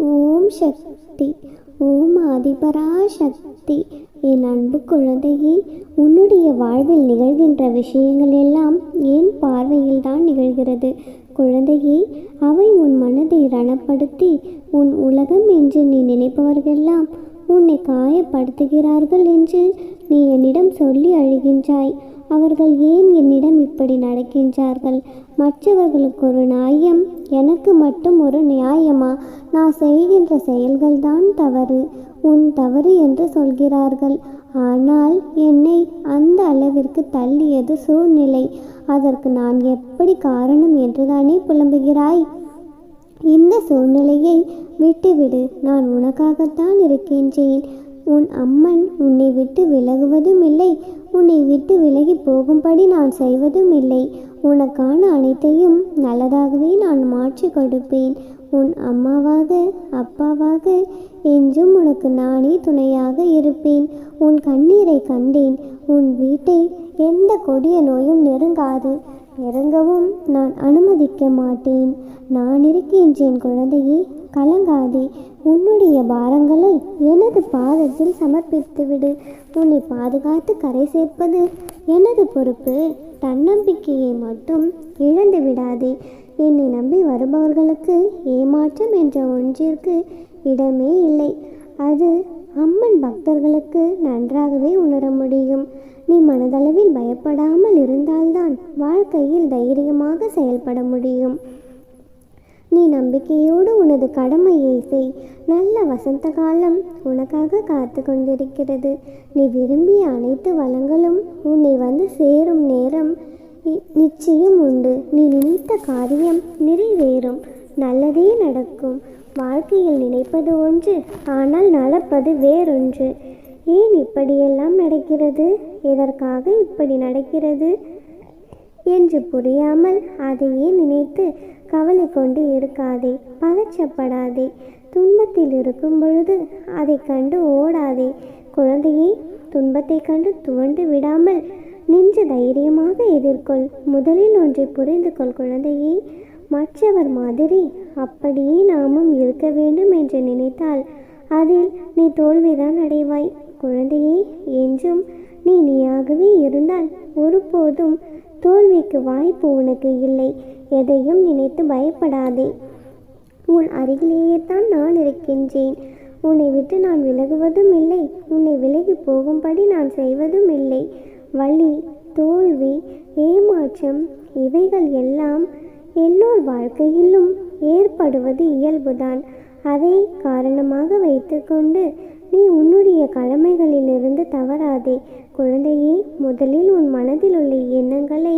ஓம் சக்தி. ஓம் ஆதிபராசக்தி. என் அன்பு குழந்தையே, உன்னுடைய வாழ்வில் நிகழ்கின்ற விஷயங்கள் எல்லாம் என் பார்வையில் தான் நிகழ்கிறது. குழந்தையே, அவை உன் மனதை ரணப்படுத்தி உன் உலகம் என்று நீ நினைப்பவர்களெல்லாம் உன்னை காயப்படுத்துகிறார்கள் என்று நீ என்னிடம் சொல்லி அழுகின்றாய். அவர்கள் ஏன் என்னிடம் இப்படி நடக்கின்றார்கள்? மற்றவர்களுக்கு ஒரு நியாயம், எனக்கு மட்டும் ஒரு நியாயமா? நான் செய்கின்ற செயல்கள்தான் தவறு, உன் தவறு என்று சொல்கிறார்கள். ஆனால் என்னை அந்த அளவிற்கு தள்ளியது சூழ்நிலை. அதற்கு நான் எப்படி காரணம் என்றுதானே புலம்புகிறாய்? இந்த சூழ்நிலையை விட்டுவிடு. நான் உனக்காகத்தான் இருக்கின்றேன். உன் அம்மன் உன்னை விட்டு விலகுவதும் இல்லை, உன்னை விட்டு விலகி போகும்படி நான் செய்வதும் இல்லை. உனக்கான அனைத்தையும் நல்லதாகவே நான் மாற்றி கொடுப்பேன். உன் அம்மாவாக அப்பாவாக என்றும் உனக்கு நானே துணையாக இருப்பேன். உன் கண்ணீரை கண்டேன். உன் வீட்டை எந்த கொடிய நோயும் நெருங்காது, நெருங்கவும் நான் அனுமதிக்க மாட்டேன். நான் இருக்கின்றேன் குழந்தையே, கலங்காதே. உன்னுடைய பாரங்களை எனது பாதத்தில் சமர்ப்பித்துவிடு. உன்னை பாதுகாத்து கரை சேர்ப்பது எனது பொறுப்பு. தன்னம்பிக்கையை மட்டும் இழந்து விடாதே. என்னை நம்பி வருபவர்களுக்கு ஏமாற்றம் என்ற ஒன்றிற்கு இடமே இல்லை. அது அம்மன் பக்தர்களுக்கு நன்றாகவே உணர முடியும். நீ மனதளவில் பயப்படாமல் இருந்தால்தான் வாழ்க்கையில் தைரியமாக செயல்பட முடியும். நீ நம்பிக்கையோடு உனது கடமையை செய். நல்ல வசந்த காலம் உனக்காக காத்து கொண்டிருக்கிறது. நீ விரும்பிய அனைத்து வளங்களும் உன்னை வந்து சேரும் நேரம் நிச்சயம் உண்டு. நீ நினைத்த காரியம் நிறைவேறும், நல்லதே நடக்கும். வாழ்க்கையில் நினைப்பது ஒன்று, ஆனால் நடப்பது வேறொன்று. ஏன் இப்படியெல்லாம் நடக்கிறது, எதற்காக இப்படி நடக்கிறது என்று புரியாமல் அதையே நினைத்து கவலை கொண்டு இருக்காதே, பதற்றப்படாதே. துன்பத்தில் இருக்கும் பொழுது அதை கண்டு ஓடாதே. குழந்தையே, துன்பத்தை கண்டு துவண்டு விடாமல் நின்று தைரியமாக எதிர்கொள். முதலில் ஒன்றை புரிந்து கொள் குழந்தையே, மற்றவர் மாதிரி அப்படியே நாமும் இருக்க வேண்டும் என்று நினைத்தால் அதில் நீ தோல்விதான் அடைவாய். குழந்தையே, என்றும் நீ நீயாகவே இருந்தால் ஒருபோதும் தோல்விக்கு வாய்ப்பு உனக்கு இல்லை. எதையும் நினைத்து பயப்படாதே. உன் அருகிலேயே தான் நான் இருக்கின்றேன். உன்னை விட்டு நான் விலகுவதும் இல்லை, உன்னை விலகி போகும்படி நான் செய்வதும் இல்லை. வலி, தோல்வி, ஏமாற்றம் இவைகள் எல்லாம் எல்லோர் வாழ்க்கையிலும் ஏற்படுவது இயல்புதான். அதை காரணமாக வைத்துக்கொண்டு நீ உன்னுடைய கடமைகளிலிருந்து தவறாதே. குழந்தையே, முதலில் உன் மனதில் உள்ள எண்ணங்களை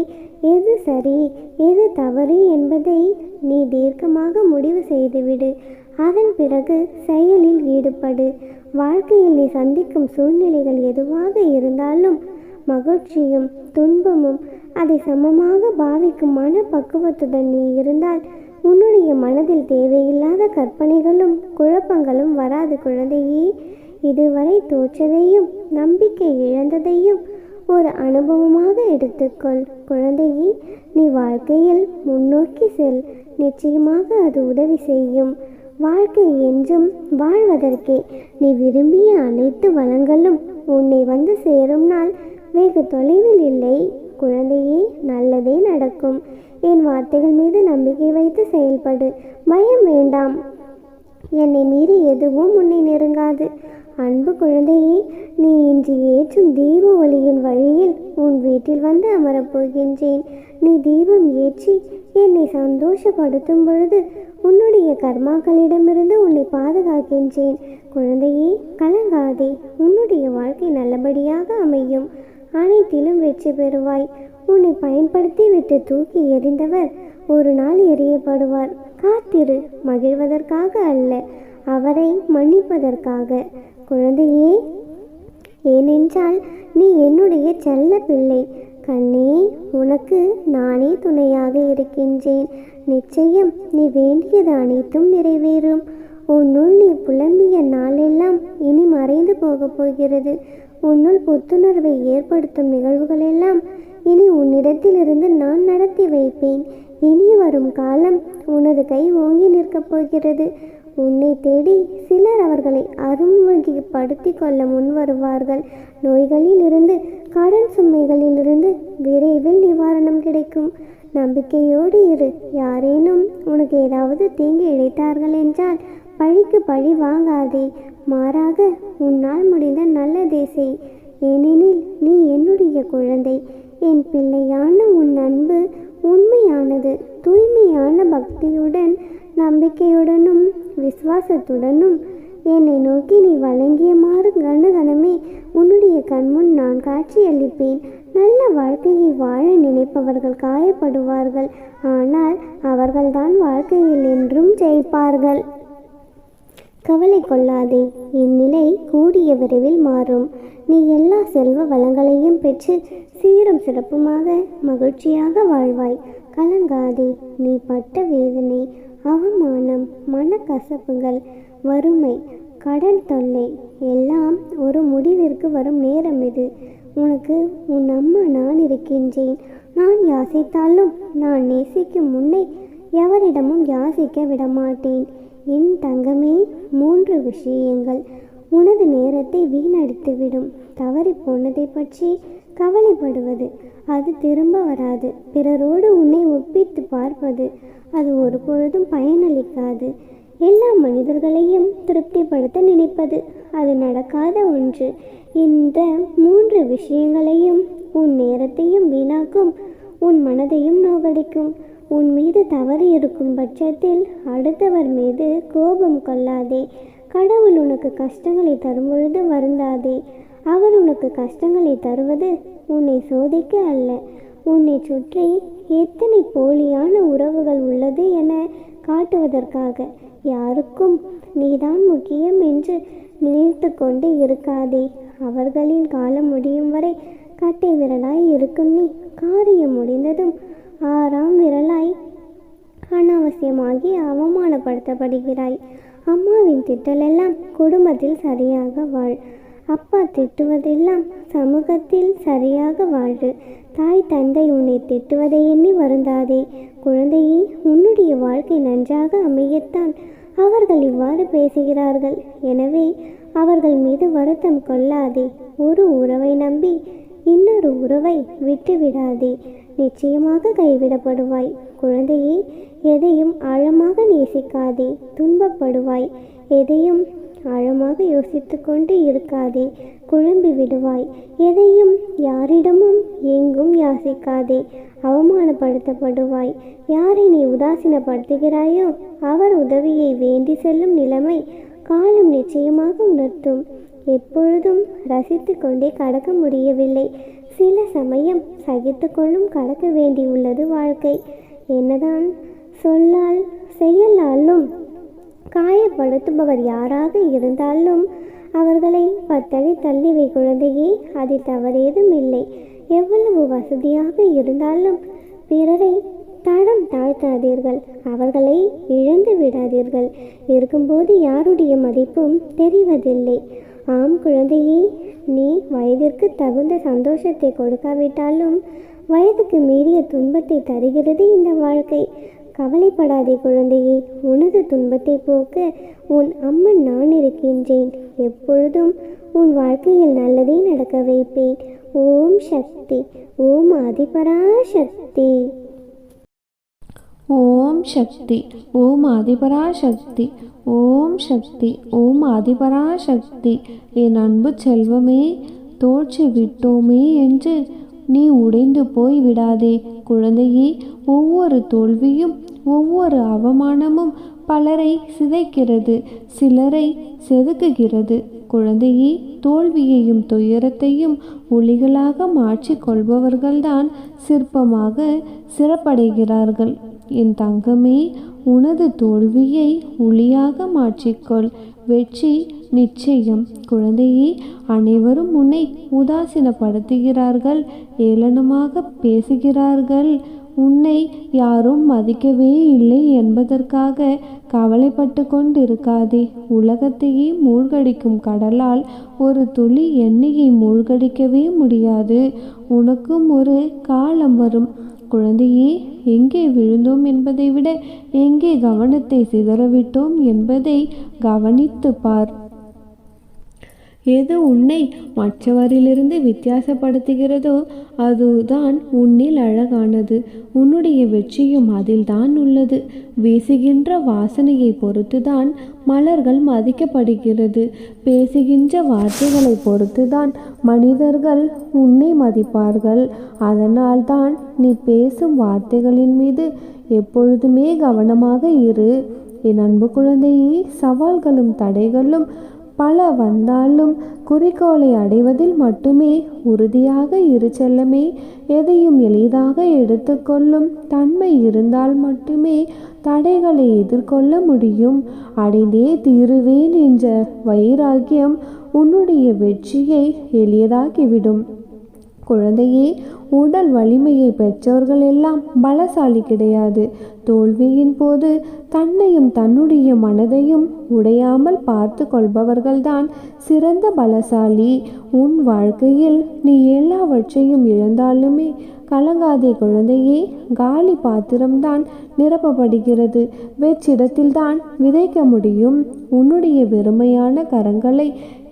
எது சரி எது தவறு என்பதை நீ தீர்க்கமாக முடிவு செய்துவிடு. அதன் பிறகு செயலில் ஈடுபடு. வாழ்க்கையில் நீ சந்திக்கும் சூழ்நிலைகள் எதுவாக இருந்தாலும் மகிழ்ச்சியும் துன்பமும் அதை சமமாக பாவிக்கும் மனப்பக்குவத்துடன் நீ இருந்தால் உன்னுடைய மனதில் தேவையில்லாத கற்பனைகளும் குழப்பங்களும் வராது. குழந்தையே, இதுவரை தோற்றதையும் நம்பிக்கை இழந்ததையும் ஒரு அனுபவமாக எடுத்துக்கொள். குழந்தையே, நீ வாழ்க்கையில் முன்னோக்கி செல். நிச்சயமாக அது உதவி செய்யும். வாழ்க்கை என்றும் வாழ்வதற்கே. நீ விரும்பிய அனைத்து வளங்களும் உன்னை வந்து சேரும் நாள் வெகு தொலைவில் இல்லை. குழந்தையே, நல்லதே நடக்கும். என் வார்த்தைகள் மீது நம்பிக்கை வைத்து செயல்படு. பயம் வேண்டாம். என்னை மீறி எதுவும் உன்னை நெருங்காது. அன்பு குழந்தையே, நீ இன்று ஏற்றும் தீப ஒளியின் வழியில் உன் வீட்டில் வந்து அமரப்போகின்றேன். நீ தீபம் ஏற்றி என்னை சந்தோஷப்படுத்தும் பொழுது உன்னுடைய கர்மாக்களிடமிருந்து உன்னை பாதுகாக்கின்றேன். குழந்தையே, கலங்காதே. உன்னுடைய வாழ்க்கை நல்லபடியாக அமையும். அனைத்திலும் வெற்றி பெறுவாய். உன்னை பயன்படுத்தி விட்டு தூக்கி எறிந்தவர் ஒரு நாள் எறியப்படுவார். காத்திரு, மகிழ்வதற்காக அல்ல, அவரை மன்னிப்பதற்காக. குழந்தையே, ஏனென்றால் நீ என்னுடைய செல்ல பிள்ளை. கண்ணே, உனக்கு நானே துணையாக இருக்கின்றேன். நிச்சயம் நீ வேண்டியது அனைத்தும் நிறைவேறும். உன்னுள் நீ புலம்பிய நாளெல்லாம் இனி மறைந்து போகப் போகிறது. உன்னுள் புத்துணர்வை ஏற்படுத்தும் நிகழ்வுகளெல்லாம் இனி உன்னிடத்திலிருந்து நான் நடத்தி வைப்பேன். இனி வரும் காலம் உனது கை ஓங்கி நிற்கப் போகிறது. உன்னை தேடி சிலர் அவர்களை அறிமுகப்படுத்தி கொள்ள முன் வருவார்கள். நோய்களில் இருந்து, கடன் சுமைகளிலிருந்து விரைவில் நிவாரணம் கிடைக்கும். நம்பிக்கையோடு இரு. யாரேனும் உனக்கு ஏதாவது தீங்கு இழைத்தார்கள் என்றால் பழிக்கு பழி வாங்காதே. மாறாக உன்னால் முடிந்த நல்லதே செய். ஏனெனில் நீ என்னுடைய குழந்தை. என் பிள்ளையான உன் அன்பு உண்மையானது. தூய்மையான பக்தியுடன், நம்பிக்கையுடனும் விசுவாசத்துடனும் என்னை நோக்கி நீ வழங்கியமாறு கணமே உன்னுடைய கண்முன் நான் காட்சியளிப்பேன். நல்ல வாழ்க்கையை வாழ நினைப்பவர்கள் காயப்படுவார்கள், ஆனால் அவர்கள்தான் வாழ்க்கையில் என்றும் ஜெயிப்பார்கள். கவலை கொள்ளாதே, இந்நிலை கூடிய விரைவில் மாறும். நீ எல்லா செல்வ வளங்களையும் பெற்று சீரும் சிறப்புமாக மகிழ்ச்சியாக வாழ்வாய். கலங்காதே. நீ பட்ட வேதனை, அவமானம், மனக்கசப்புகள், வறுமை, கடன் தொல்லை எல்லாம் ஒரு முடிவிற்கு வரும் நேரம் இது. உனக்கு உன் அம்மா நான் இருக்கின்றேன். நான் யாசித்தாலும் நான் நேசிக்கும் உன்னை எவரிடமும் யாசிக்க விடமாட்டேன். என் தங்கமே, 3 விஷயங்கள் உனது நேரத்தை வீணடித்துவிடும். தவறி போனதை பற்றி கவலைப்படுவது, அது திரும்ப வராது. பிறரோடு உன்னை ஒப்பிட்டு பார்ப்பது, அது ஒரு பொழுதும் பயனளிக்காது. எல்லா மனிதர்களையும் திருப்திப்படுத்த நினைப்பது, அது நடக்காத ஒன்று. இந்த 3 விஷயங்களையும் உன் நேரத்தையும் வீணாக்கும், உன் மனதையும் நோகடிக்கும். உன் மீது தவறு இருக்கும் பட்சத்தில் அடுத்தவர் மீது கோபம் கொள்ளாதே. கடவுள் உனக்கு கஷ்டங்களை தரும்பொழுது வருந்தாதே. அவர் உனக்கு கஷ்டங்களை தருவது உன்னை சோதிக்க அல்ல, உன்னை சுற்றி எத்தனை போலியான உறவுகள் உள்ளது என காட்டுவதற்காக. யாருக்கும் நீதான் முக்கியம் என்று நினைத்து கொண்டு இருக்காதே. அவர்களின் காலம் முடியும் வரை கட்டை விரலாய் இருக்கும் நீ, காரியம் முடிந்ததும் 6ஆம் விரலாய் அனாவசியமாகி அவமானப்படுத்தப்படுகிறாய். அம்மாவின் திட்டலெல்லாம் குடும்பத்தில் சரியாக வாழ். அப்பா திட்டுவதெல்லாம் சமூகத்தில் சரியாக வாழு. தாய் தந்தை உன்னை திட்டுவதை எண்ணி வருந்தாதே. குழந்தையே, உன்னுடைய வாழ்க்கை நன்றாக அமையத்தான் அவர்கள் இவ்வாறு பேசுகிறார்கள். எனவே அவர்கள் மீது வருத்தம் கொள்ளாதே. ஒரு உறவை நம்பி இன்னொரு உறவை விட்டுவிடாதே. நிச்சயமாக கைவிடப்படுவாய். குழந்தையே, எதையும் ஆழமாக நேசிக்காதே, துன்பப்படுவாய். எதையும் ஆழமாக யோசித்து கொண்டு இருக்காதே, குழம்பி விடுவாய். எதையும் யாரிடமும் எங்கும் யாசிக்காதே, அவமானப்படுத்தப்படுவாய். யாரை நீ உதாசீனப்படுத்துகிறாயோ அவர் உதவியை வேண்டி செல்லும் நிலைமை காலம் நிச்சயமாக உணர்த்தும். எப்பொழுதும் ரசித்து கொண்டே கடக்க முடியவில்லை. சில சமயம் சகித்து கொள்ளும் கடக்க வேண்டியுள்ளது வாழ்க்கை. என்னதான் சொல்லால் செயலாலும் காயப்படுத்துபவர் யாராக இருந்தாலும் அவர்களை 10 அடி தள்ளிவை. குழந்தையே, அதில் தவறேதும் இல்லை. எவ்வளவு வசதியாக இருந்தாலும் பிறரை தடம் தாழ்த்தாதீர்கள், அவர்களை இழந்து விடாதீர்கள். இருக்கும்போது யாருடைய மதிப்பும் தெரிவதில்லை. ஆம் குழந்தையே, நீ வயதிற்கு தகுந்த சந்தோஷத்தை கொடுக்காவிட்டாலும் வயதுக்கு மீறிய துன்பத்தை தருகிறது இந்த வாழ்க்கை. கவலைப்படாதே குழந்தையே, உனது துன்பத்தை போக்க உன் அம்மன் நான் இருக்கின்றேன். எப்பொழுதும் உன் வாழ்க்கையில் நல்லதே நடக்க வைப்பேன். ஓம் சக்தி. ஓம் ஆதிபராசக்தி. ஓம் சக்தி. ஓம் ஆதிபராசக்தி. ஓம் சக்தி. ஓம் ஆதிபராசக்தி. என் அன்பு செல்வமே, தோற்று விட்டோமே என்று நீ உடைந்து போய் விடாதே. குழந்தையே, ஒவ்வொரு தோல்வியும் ஒவ்வொரு அவமானமும் பலரை சிதைக்கிறது, சிலரை செதுக்குகிறது. குழந்தையே, தோல்வியையும் துயரத்தையும் ஒளிகளாக மாற்றிக் கொள்பவர்கள்தான் சிற்பமாக சிறப்படைகிறார்கள். என் தங்கமே, உனது தோல்வியை ஒளியாக மாற்றிக்கொள். வெற்றி நிச்சயம். குழந்தையே, அனைவரும் உன்னை உதாசீனப்படுத்துகிறார்கள், ஏளனமாக பேசுகிறார்கள். உன்னை யாரும் மதிக்கவே இல்லை என்பதற்காக கவலைப்பட்டு கொண்டிருக்காதே. உலகத்தையே மூழ்கடிக்கும் கடலால் ஒரு துளி எண்ணெயை மூழ்கடிக்கவே முடியாது. உனக்கும் ஒரு காலம் வரும். குழந்தையே, எங்கே விழுந்தோம் என்பதை விட எங்கே கவனத்தை சிதறவிட்டோம் என்பதை கவனித்து பார். எது உன்னை மற்றவரிலிருந்து வித்தியாசப்படுத்துகிறதோ அதுதான் உன்னில் அழகானது. உன்னுடைய வெற்றியும் அதில்தான் உள்ளது. வீசுகின்ற வாசனையை பொறுத்துதான் மலர்கள் மதிக்கப்படுகிறது. பேசுகின்ற வார்த்தைகளை பொறுத்துதான் மனிதர்கள் உன்னை மதிப்பார்கள். அதனால்தான் நீ பேசும் வார்த்தைகளின் மீது எப்பொழுதுமே கவனமாக இரு. என் அன்பு குழந்தையே, சவால்களும் தடைகளும் பல வந்தாலும் குறிக்கோளை அடைவதில் மட்டுமே உறுதியாக இரு செல்லமே. எதையும் எளிதாக எடுத்துக்கொள்ளும் தன்மை இருந்தால் மட்டுமே தடைகளை எதிர்கொள்ள முடியும். அடைந்தே தீருவேன் என்ற வைராக்கியம் உன்னுடைய வெற்றியை எளியதாக்கிவிடும். குழந்தையே, உடல் வலிமையை பெற்றவர்கள் எல்லாம் பலசாலி கிடையாது. தோல்வியின் போது தன்னையும் தன்னுடைய மனதையும் உடையாமல் பார்த்து கொள்பவர்கள்தான் சிறந்த பலசாலி. உன் வாழ்க்கையில் நீ எல்லாவற்றையும் இழந்தாலுமே கலங்காதே குழந்தையே. காலி பாத்திரம்தான் நிரப்பப்படுகிறது. வெற்றிடத்தில்தான் விதைக்க முடியும். உன்னுடைய வெறுமையான கரங்களை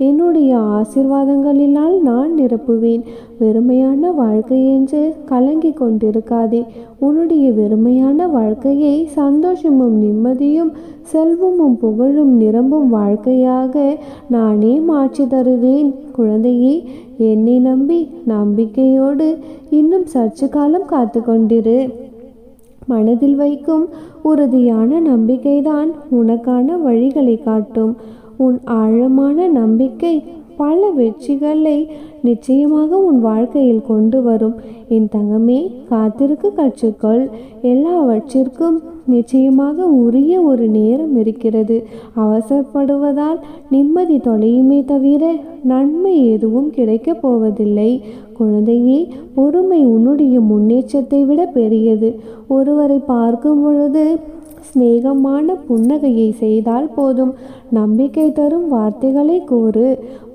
என்னுடைய ஆசீர்வாதங்களினால் நான் நிரப்புவேன். வெறுமையான வாழ்க்கை என்று கலங்கி கொண்டிருக்காதே. உன்னுடைய வெறுமையான வாழ்க்கையை சந்தோஷமும் நிம்மதியும் செல்வமும் புகழும் நிரம்பும் வாழ்க்கையாக நானே மாற்றி தருவேன். குழந்தையே, என்னை நம்பி நம்பிக்கையோடு இன்னும் சற்று காலம் காத்து கொண்டிரு. மனதில் வைக்கும் உறுதியான நம்பிக்கைதான் உனக்கான வழிகளை காட்டும். உன் ஆழமான நம்பிக்கை பல வெற்றிகளை நிச்சயமாக உன் வாழ்க்கையில் கொண்டு வரும். என் தங்கமே, காத்திருக்க கற்றுக்கொள். எல்லாவற்றிற்கும் நிச்சயமாக உரிய ஒரு நேரம் இருக்கிறது. அவசரப்படுவதால் நிம்மதி தொலையுமே தவிர நன்மை எதுவும் கிடைக்கப் போவதில்லை. குழந்தையே, பொறுமை உன்னுடைய முன்னேற்றத்தை விட பெரியது. ஒருவரை பார்க்கும் பொழுது சிநேகமான புன்னகையை செய்தால் போதும். நம்பிக்கை தரும் வார்த்தைகளை கூறு.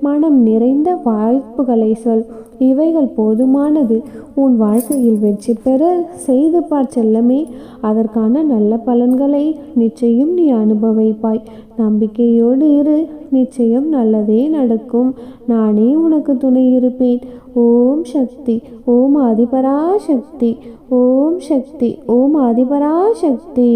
மனம் நிறைந்த வாய்ப்புகளை சொல். இவைகள் போதுமானது. உன் வாழ்க்கையில் வெற்றி பெற செய்து பார் செல்லமே. அதற்கான நல்ல பலன்களை நிச்சயம் நீ அனுபவிப்பாய். நம்பிக்கையோடு இரு. நிச்சயம் நல்லதே நடக்கும். நானே உனக்கு துணை இருப்பேன். ஓம் சக்தி. ஓம் ஆதிபராசக்தி. ஓம் சக்தி. ஓம் ஆதிபராசக்தி.